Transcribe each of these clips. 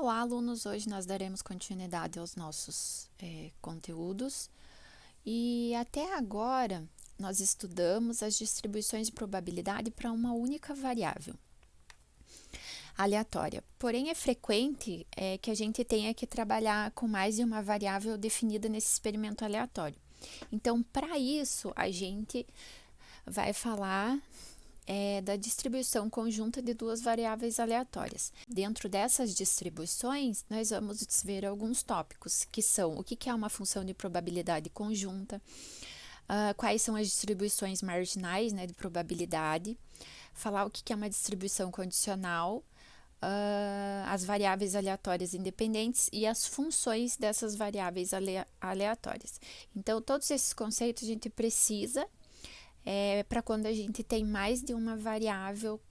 Olá, alunos! Hoje nós daremos continuidade aos nossos conteúdos e até agora nós estudamos as distribuições de probabilidade para uma única variável aleatória. Porém, é frequente que a gente tenha que trabalhar com mais de uma variável definida nesse experimento aleatório. Então, para isso, a gente vai falar da distribuição conjunta de duas variáveis aleatórias. Dentro dessas distribuições, nós vamos ver alguns tópicos, que são o que é uma função de probabilidade conjunta, quais são as distribuições marginais, né, de probabilidade, falar o que é uma distribuição condicional, as variáveis aleatórias independentes e as funções dessas variáveis aleatórias. Então, todos esses conceitos a gente precisa para quando a gente tem mais de uma variável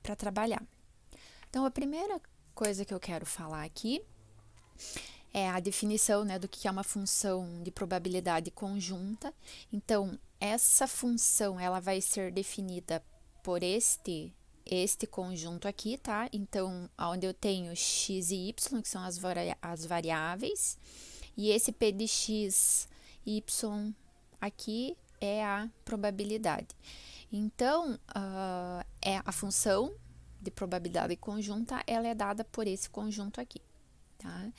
para trabalhar. Então, a primeira coisa que eu quero falar aqui é a definição, né, do que é uma função de probabilidade conjunta. Então, essa função ela vai ser definida por este conjunto aqui, tá? Então, onde eu tenho x e y, que são as variáveis, e esse p de x, y aqui é a probabilidade. Então, a função de probabilidade conjunta, ela é dada por esse conjunto aqui, tá?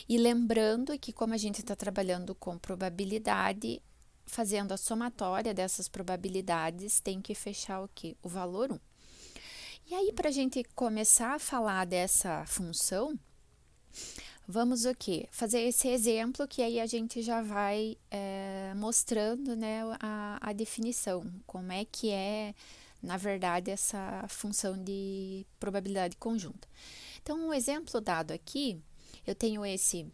E lembrando que como a gente está trabalhando com probabilidade, fazendo a somatória dessas probabilidades, tem que fechar o quê? O valor 1. E aí, para a gente começar a falar dessa função, vamos o quê? Fazer esse exemplo que aí a gente já vai mostrando, né, a definição, como é que é, na verdade, essa função de probabilidade conjunta. Então, um exemplo dado aqui, eu tenho esse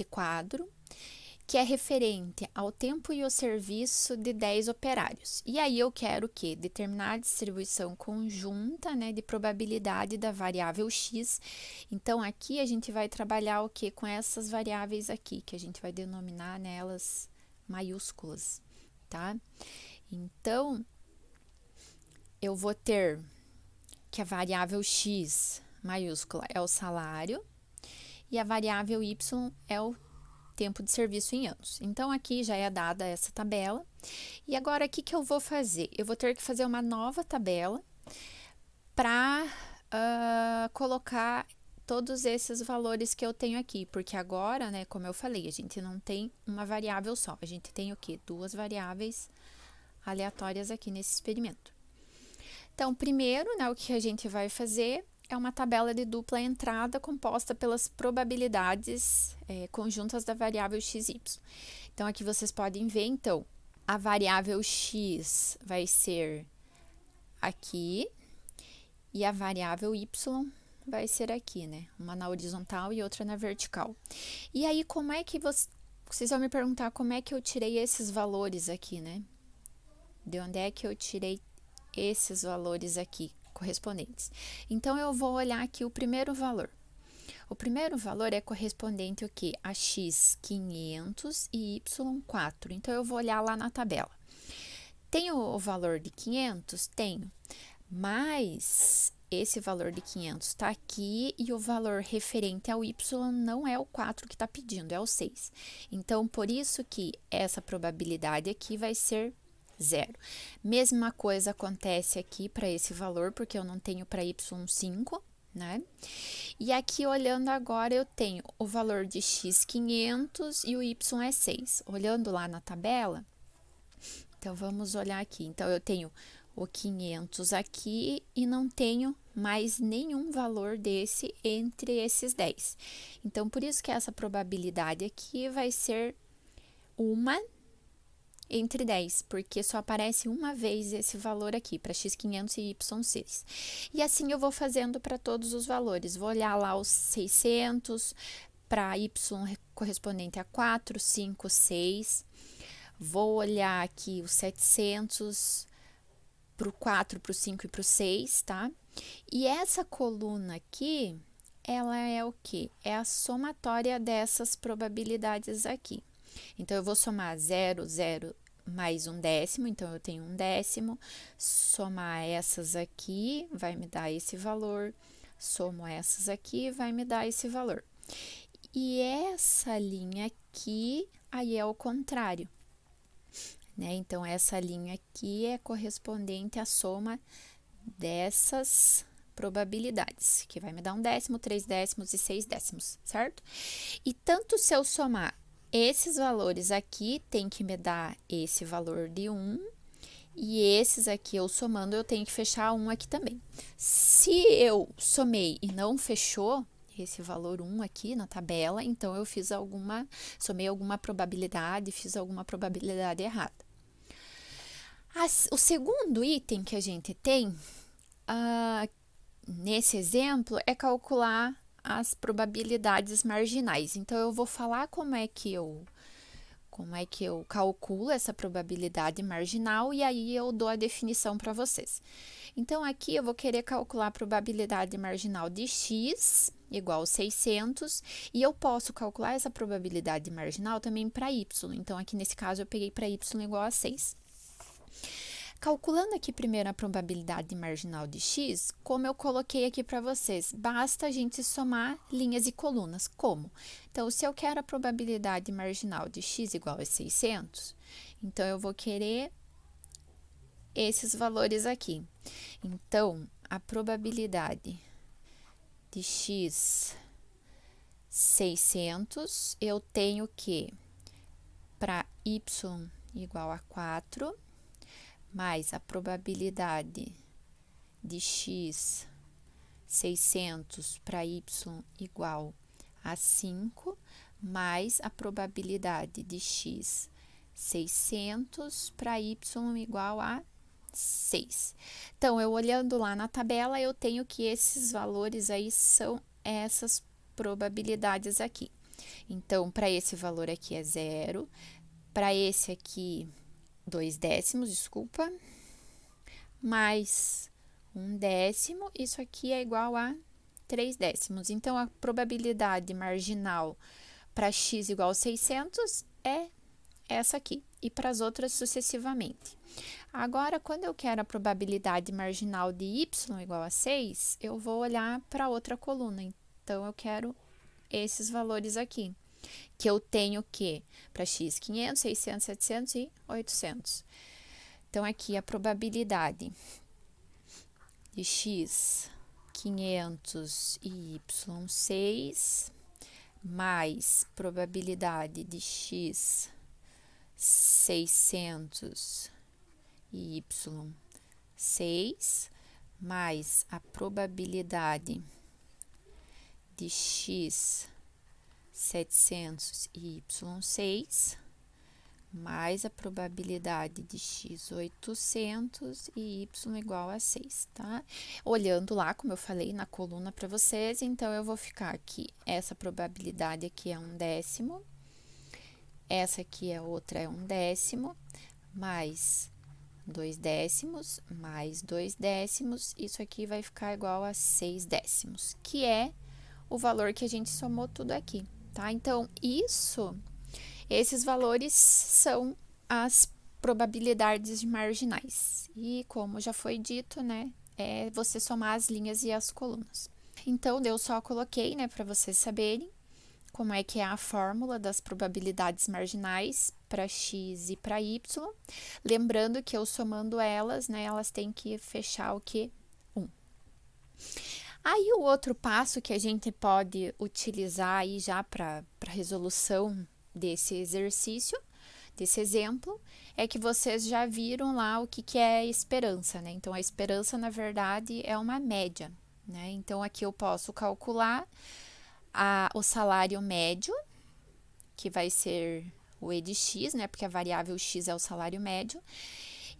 quadro, que é referente ao tempo e o serviço de 10 operários. E aí eu quero o quê? Determinar a distribuição conjunta, né, de probabilidade da variável x. Então, aqui a gente vai trabalhar o quê? Com essas variáveis aqui, que a gente vai denominar nelas maiúsculas, tá? Então, eu vou ter que a variável x maiúscula é o salário e a variável y é o tempo de serviço em anos. Então, aqui já é dada essa tabela. E agora, o que eu vou fazer? Eu vou ter que fazer uma nova tabela para colocar todos esses valores que eu tenho aqui, porque agora, né, como eu falei, a gente não tem uma variável só, a gente tem o quê? Duas variáveis aleatórias aqui nesse experimento. Então, primeiro, né, o que a gente vai fazer é uma tabela de dupla entrada composta pelas probabilidades conjuntas da variável x e y. Então, aqui vocês podem ver, então, a variável x vai ser aqui e a variável y vai ser aqui, né? Uma na horizontal e outra na vertical. E aí, como é que vocês vão me perguntar como é que eu tirei esses valores aqui, né? De onde é que eu tirei esses valores aqui correspondentes? Então, eu vou olhar aqui o primeiro valor. O primeiro valor é correspondente ao quê? A x 500 e y 4. Então, eu vou olhar lá na tabela. Tenho o valor de 500? Tenho. Mas esse valor de 500 está aqui e o valor referente ao y não é o 4 que está pedindo, é o 6. Então, por isso que essa probabilidade aqui vai ser 0. Mesma coisa acontece aqui para esse valor, porque eu não tenho para y 5, né? E aqui, olhando agora, eu tenho o valor de x 500 e o y é 6. Olhando lá na tabela, então vamos olhar aqui. Então, eu tenho o 500 aqui e não tenho mais nenhum valor desse entre esses 10. Então, por isso que essa probabilidade aqui vai ser 1 entre 10, porque só aparece uma vez esse valor aqui, para x500 e y6. E assim eu vou fazendo para todos os valores. Vou olhar lá os 600, para y correspondente a 4, 5, 6. Vou olhar aqui os 700, para o 4, para o 5 e para o 6, tá? E essa coluna aqui, ela é o quê? É a somatória dessas probabilidades aqui. Então, eu vou somar 0, 0 mais 1/10, então eu tenho 1/10, somar essas aqui, vai me dar esse valor, somo essas aqui, vai me dar esse valor. E essa linha aqui, aí é o contrário, né? Então, essa linha aqui é correspondente à soma dessas probabilidades, que vai me dar 1/10, 3/10 e 6/10, certo? E tanto se eu somar esses valores aqui, tem que me dar esse valor de 1, e esses aqui eu somando, eu tenho que fechar 1 aqui também. Se eu somei e não fechou esse valor 1 aqui na tabela, então eu somei alguma probabilidade, fiz alguma probabilidade errada. O segundo item que a gente tem, nesse exemplo, é calcular as probabilidades marginais. Então, eu vou falar como é que eu calculo essa probabilidade marginal e aí eu dou a definição para vocês. Então, aqui eu vou querer calcular a probabilidade marginal de x igual a 600 e eu posso calcular essa probabilidade marginal também para y. Então, aqui nesse caso, eu peguei para y igual a 6. Calculando aqui primeiro a probabilidade marginal de x, como eu coloquei aqui para vocês, basta a gente somar linhas e colunas. Como? Então, se eu quero a probabilidade marginal de x igual a 600, então eu vou querer esses valores aqui. Então, a probabilidade de x 600, eu tenho que, para y igual a 4, mais a probabilidade de x 600 para y igual a 5, mais a probabilidade de x 600 para y igual a 6. Então, eu olhando lá na tabela, eu tenho que esses valores aí são essas probabilidades aqui. Então, para esse valor aqui é 0, para esse aqui 2/10, desculpa, mais 1/10, isso aqui é igual a 3/10. Então, a probabilidade marginal para x igual a 600 é essa aqui, e para as outras sucessivamente. Agora, quando eu quero a probabilidade marginal de y igual a 6, eu vou olhar para outra coluna. Então, eu quero esses valores aqui, que eu tenho que para x 500, 600, 700 e 800. Então, aqui a probabilidade de x 500 e y 6, mais probabilidade de x 600 e y 6, mais a probabilidade de x 700 e y 6, mais a probabilidade de x 800 e y igual a 6, tá? Olhando lá, como eu falei, na coluna para vocês, então, eu vou ficar aqui, essa probabilidade aqui é 1/10, essa aqui é outra, é 1/10, mais 2/10, mais 2/10, isso aqui vai ficar igual a 6/10, que é o valor que a gente somou tudo aqui, tá? Então, esses valores são as probabilidades marginais. E como já foi dito, né, é você somar as linhas e as colunas. Então, eu só coloquei, né, para vocês saberem como é que é a fórmula das probabilidades marginais para x e para y. Lembrando que eu somando elas, né, elas têm que fechar o que? 1. Aí, o outro passo que a gente pode utilizar aí já para resolução desse exercício, desse exemplo, é que vocês já viram lá o que é esperança, né? Então, a esperança, na verdade, é uma média, né? Então, aqui eu posso calcular o salário médio, que vai ser o E de x, né? Porque a variável x é o salário médio,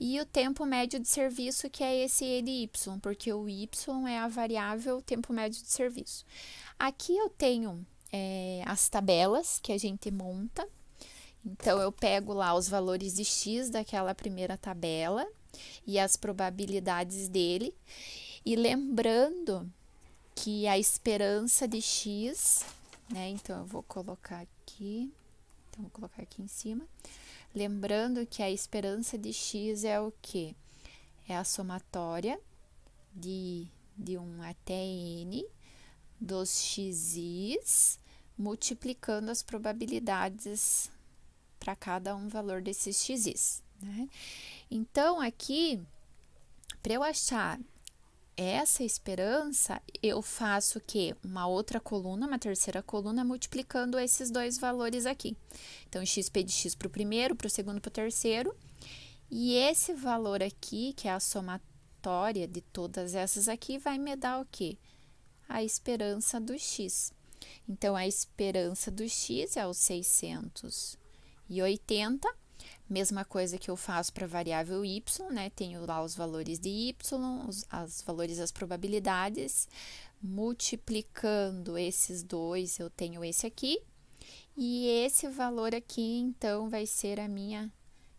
e o tempo médio de serviço, que é esse E de y, porque o y é a variável tempo médio de serviço. Aqui eu tenho as tabelas que a gente monta. Então, eu pego lá os valores de x daquela primeira tabela e as probabilidades dele. E lembrando que a esperança de x, né? Então, eu vou colocar aqui. Então, vou colocar aqui em cima. Lembrando que a esperança de x é o quê? É a somatória de de 1 até n dos xis, multiplicando as probabilidades para cada um valor desses xis, né? Então, aqui, para eu achar essa esperança, eu faço o quê? Uma outra coluna, uma terceira coluna, multiplicando esses dois valores aqui. Então, xp de x para o primeiro, para o segundo, para o terceiro. E esse valor aqui, que é a somatória de todas essas aqui, vai me dar o quê? A esperança do x. Então, a esperança do x é o 680. Mesma coisa que eu faço para a variável y, né? Tenho lá os valores de y, os valores das probabilidades. Multiplicando esses dois, eu tenho esse aqui. E esse valor aqui, então, vai ser a minha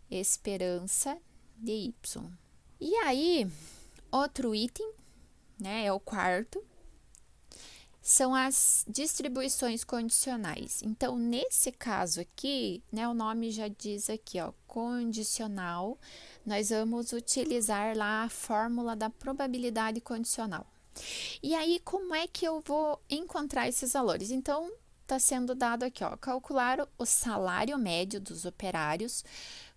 esperança de y. E aí, outro item, né? É o quarto. São as distribuições condicionais. Então, nesse caso aqui, né, o nome já diz aqui, ó, condicional, nós vamos utilizar lá a fórmula da probabilidade condicional. E aí, como é que eu vou encontrar esses valores? Então, está sendo dado aqui, ó, calcular o salário médio dos operários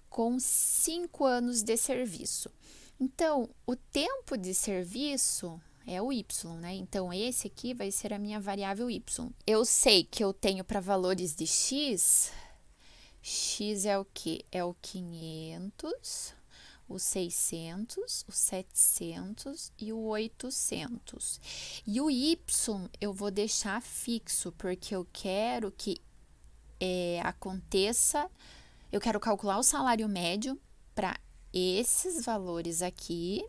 com 5 anos de serviço. Então, o tempo de serviço é o y, né? Então, esse aqui vai ser a minha variável y. Eu sei que eu tenho para valores de x é o quê? É o 500, o 600, o 700 e o 800. E o y eu vou deixar fixo, porque eu quero que aconteça, eu quero calcular o salário médio para esses valores aqui,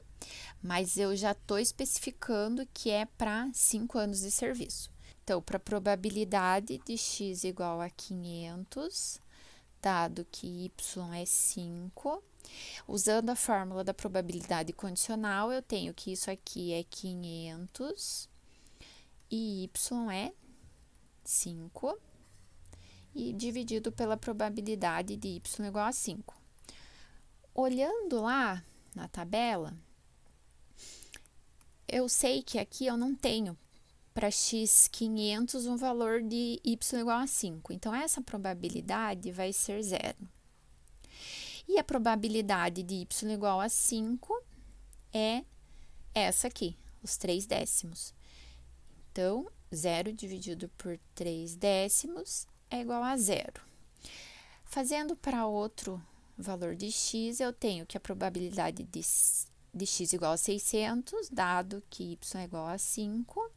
mas eu já estou especificando que é para 5 anos de serviço. Então, para a probabilidade de x igual a 500, dado que y é 5, usando a fórmula da probabilidade condicional, eu tenho que isso aqui é 500 e y é 5, e dividido pela probabilidade de y igual a 5. Olhando lá na tabela, eu sei que aqui eu não tenho para x 500 um valor de y igual a 5. Então, essa probabilidade vai ser 0. E a probabilidade de y igual a 5 é essa aqui, os 3 décimos. Então, 0 dividido por 3 décimos é igual a 0. Fazendo para outro valor de x, eu tenho que a probabilidade de x igual a 600, dado que y é igual a 5,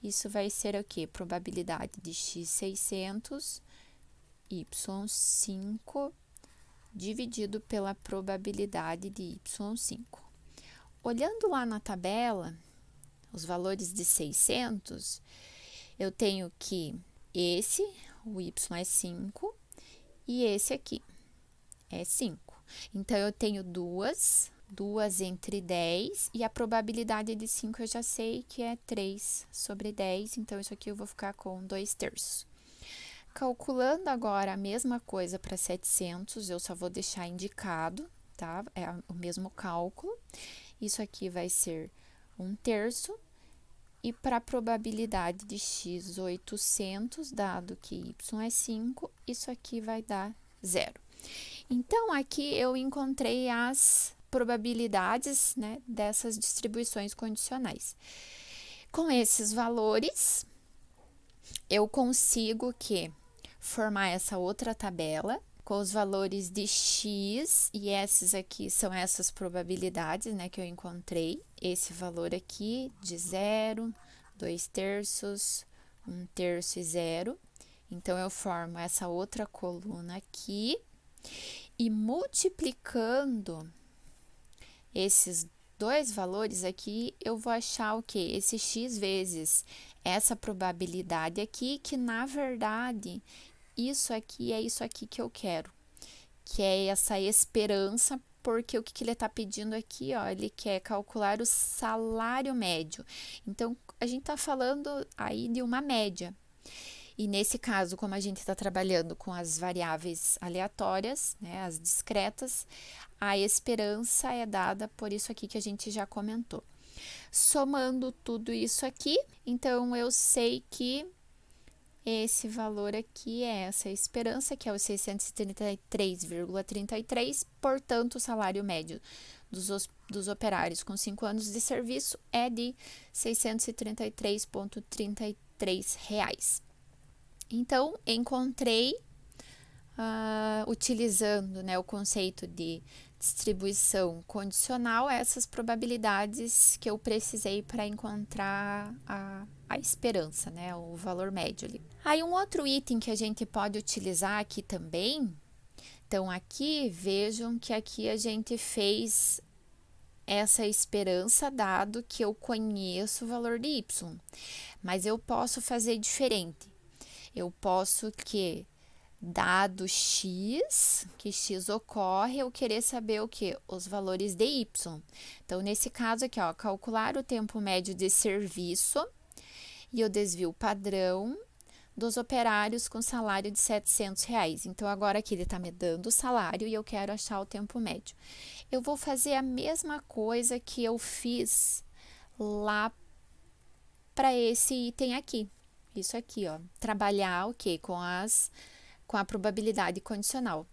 isso vai ser o quê? Probabilidade de x 600, y 5, dividido pela probabilidade de y 5. Olhando lá na tabela, os valores de 600, eu tenho que esse, o y é 5, e esse aqui é 5. Então, eu tenho duas entre 10, e a probabilidade de 5 eu já sei que é 3 sobre 10, então isso aqui eu vou ficar com 2/3. Calculando agora a mesma coisa para 700, eu só vou deixar indicado, tá? É o mesmo cálculo. Isso aqui vai ser 1/3, e para a probabilidade de x 800, dado que y é 5, isso aqui vai dar 0. Então, aqui eu encontrei as probabilidades, né, dessas distribuições condicionais. Com esses valores, eu consigo formar essa outra tabela com os valores de x, e esses aqui são essas probabilidades, né, que eu encontrei. Esse valor aqui de 0, 2/3, 1/3 e 0. Então, eu formo essa outra coluna aqui, e multiplicando esses dois valores aqui, eu vou achar o quê? Esse x vezes essa probabilidade aqui, que na verdade, isso aqui é isso aqui que eu quero, que é essa esperança, porque o que ele está pedindo aqui, ó, ele quer calcular o salário médio. Então, a gente está falando aí de uma média. E nesse caso, como a gente está trabalhando com as variáveis aleatórias, né, as discretas, a esperança é dada por isso aqui que a gente já comentou. Somando tudo isso aqui, então eu sei que esse valor aqui é essa esperança, que é os 633,33, portanto, o salário médio dos operários com 5 anos de serviço é de R$ 633,33 reais. Então, encontrei, utilizando, né, o conceito de distribuição condicional, essas probabilidades que eu precisei para encontrar a esperança, né, o valor médio ali. Aí um outro item que a gente pode utilizar aqui também, então aqui vejam que aqui a gente fez essa esperança dado que eu conheço o valor de y, mas eu posso fazer diferente. Eu posso que dado x, que x ocorre, eu querer saber o que? Os valores de y. Então, nesse caso aqui, ó, calcular o tempo médio de serviço e o desvio padrão dos operários com salário de R$ 700 reais. Então, agora aqui ele está me dando o salário e eu quero achar o tempo médio. Eu vou fazer a mesma coisa que eu fiz lá para esse item aqui. Isso aqui, ó, trabalhar o quê? Com a probabilidade condicional.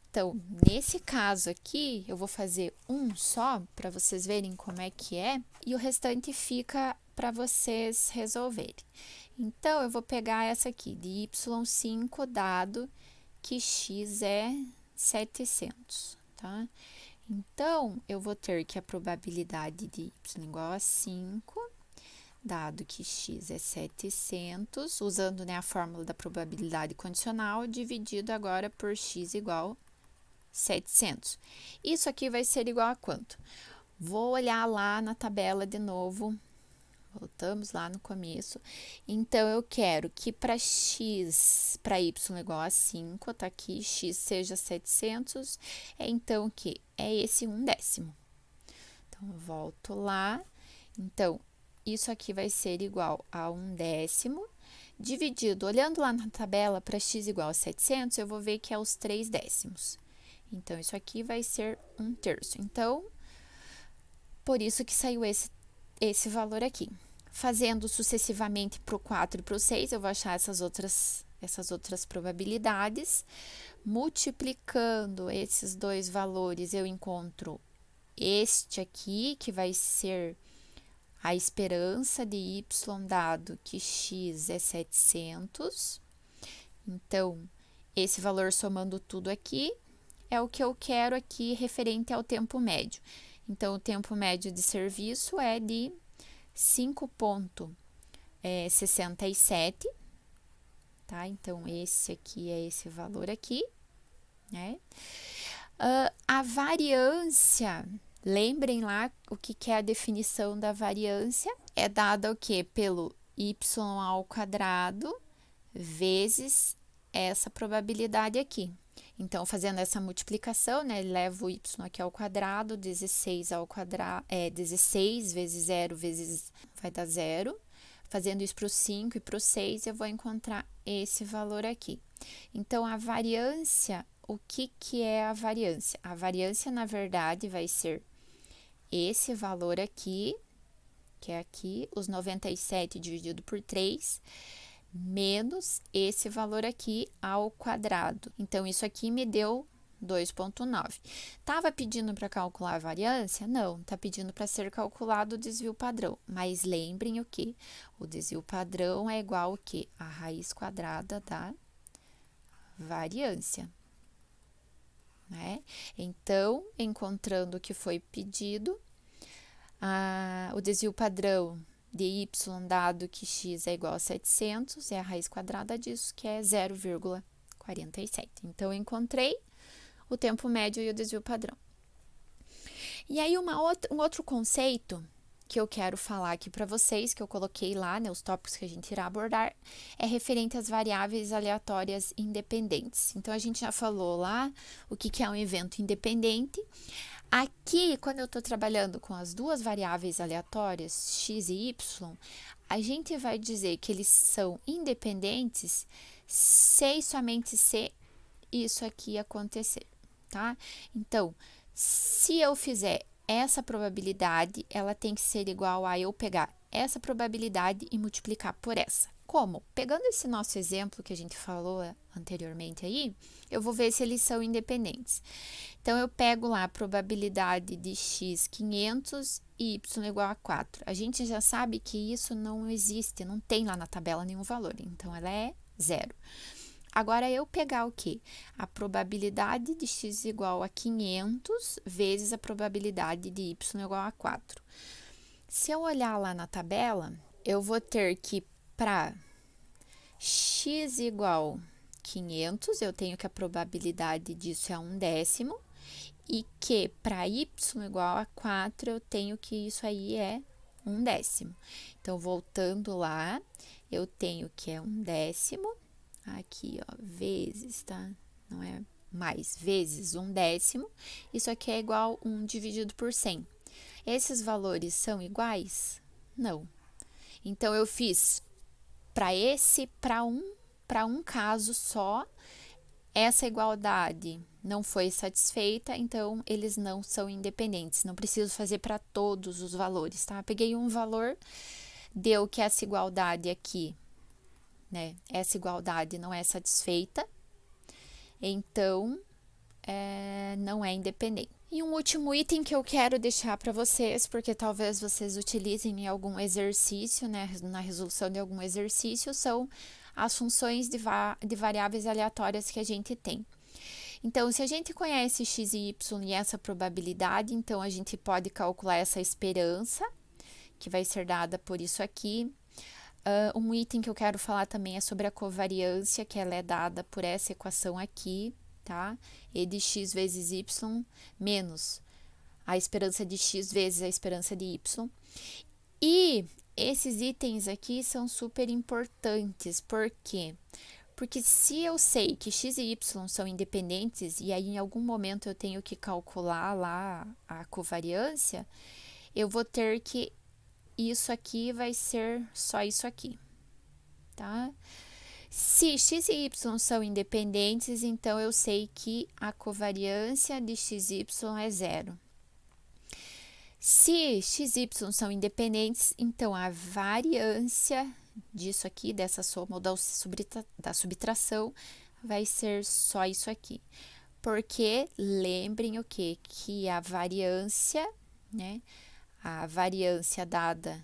Então, nesse caso aqui, eu vou fazer um só, para vocês verem como é que é, e o restante fica para vocês resolverem. Então, eu vou pegar essa aqui, de y5, dado que x é 700, tá? Então, eu vou ter que a probabilidade de y igual a 5, dado que x é 700, usando, né, a fórmula da probabilidade condicional, dividido agora por x igual a 700. Isso aqui vai ser igual a quanto? Vou olhar lá na tabela de novo, voltamos lá no começo. Então, eu quero que para x, para y igual a 5, tá aqui, x seja 700, então o que? É esse 1/10. Então, eu volto lá. Então, isso aqui vai ser igual a 1/10, dividido, olhando lá na tabela, para x igual a 700, eu vou ver que é os 3/10. Então, isso aqui vai ser 1/3. Então, por isso que saiu esse valor aqui. Fazendo sucessivamente para o 4 e para o 6, eu vou achar essas outras probabilidades. Multiplicando esses dois valores, eu encontro este aqui, que vai ser a esperança de y, dado que x é 700. Então, esse valor somando tudo aqui é o que eu quero aqui referente ao tempo médio. Então, o tempo médio de serviço é de 5,67, tá? Então, esse aqui é esse valor aqui, né? A variância, lembrem lá o que é a definição da variância, é dada o quê? Pelo y ao quadrado vezes essa probabilidade aqui. Então, fazendo essa multiplicação, né, levo o y aqui ao quadrado, 16 ao quadrado, 16 vezes 0 vezes vai dar 0. Fazendo isso para o 5 e para o 6, eu vou encontrar esse valor aqui. Então, a variância, o que é a variância? A variância, na verdade, vai ser esse valor aqui, que é aqui, os 97 dividido por 3, menos esse valor aqui ao quadrado. Então, isso aqui me deu 2,9. Estava pedindo para calcular a variância? Não, está pedindo para ser calculado o desvio padrão. Mas lembrem o que? O desvio padrão é igual ao quê? A raiz quadrada da variância, né? Então, encontrando o que foi pedido, o desvio padrão de y, dado que x é igual a 700, é a raiz quadrada disso, que é 0,47. Então, eu encontrei o tempo médio e o desvio padrão. E aí, um outro conceito que eu quero falar aqui para vocês, que eu coloquei lá, né, os tópicos que a gente irá abordar, é referente às variáveis aleatórias independentes. Então, a gente já falou lá o que é um evento independente. Aqui, quando eu estou trabalhando com as duas variáveis aleatórias, x e y, a gente vai dizer que eles são independentes se e somente se isso aqui acontecer, tá? Então, se eu fizer essa probabilidade, ela tem que ser igual a eu pegar essa probabilidade e multiplicar por essa. Como? Pegando esse nosso exemplo que a gente falou anteriormente aí, eu vou ver se eles são independentes. Então, eu pego lá a probabilidade de x 500 e y igual a 4. A gente já sabe que isso não existe, não tem lá na tabela nenhum valor, então ela é zero. Agora, eu pegar o quê? A probabilidade de x igual a 500 vezes a probabilidade de y igual a 4. Se eu olhar lá na tabela, eu vou ter que, para x igual 500, eu tenho que a probabilidade disso é 1/10, e que para y igual a 4, eu tenho que isso aí é 1/10. Então, voltando lá, eu tenho que é 1/10, aqui, ó, vezes, tá? Não é mais, vezes 1/10, isso aqui é igual a 1 dividido por 100. Esses valores são iguais? Não. Então, eu fiz para um caso só, essa igualdade não foi satisfeita, então eles não são independentes. Não preciso fazer para todos os valores, tá? Peguei um valor, deu que essa igualdade aqui, né? Essa igualdade não é satisfeita, então não é independente. E um último item que eu quero deixar para vocês, porque talvez vocês utilizem em algum exercício, né, na resolução de algum exercício, são as funções de variáveis aleatórias que a gente tem. Então, se a gente conhece x e y e essa probabilidade, então a gente pode calcular essa esperança, que vai ser dada por isso aqui. Um item que eu quero falar também é sobre a covariância, que ela é dada por essa equação aqui, tá? E de x vezes y menos a esperança de x vezes a esperança de y. E esses itens aqui são super importantes, por quê? Porque se eu sei que x e y são independentes e aí em algum momento eu tenho que calcular lá a covariância, eu vou ter que isso aqui vai ser só isso aqui, tá? Se x e y são independentes, então eu sei que a covariância de x e y é zero. Se x e y são independentes, então a variância disso aqui, dessa soma ou da subtração, vai ser só isso aqui. Porque lembrem o quê? Que a variância, né? A variância dada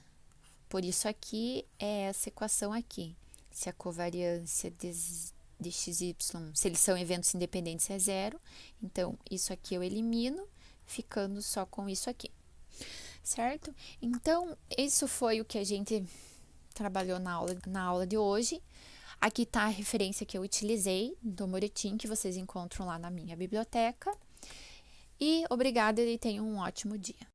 por isso aqui é essa equação aqui. Se a covariância de x e y, se eles são eventos independentes, é zero, então isso aqui eu elimino, ficando só com isso aqui, certo? Então, isso foi o que a gente trabalhou na aula de hoje. Aqui está a referência que eu utilizei do Moretin, que vocês encontram lá na minha biblioteca. E obrigada e tenham um ótimo dia.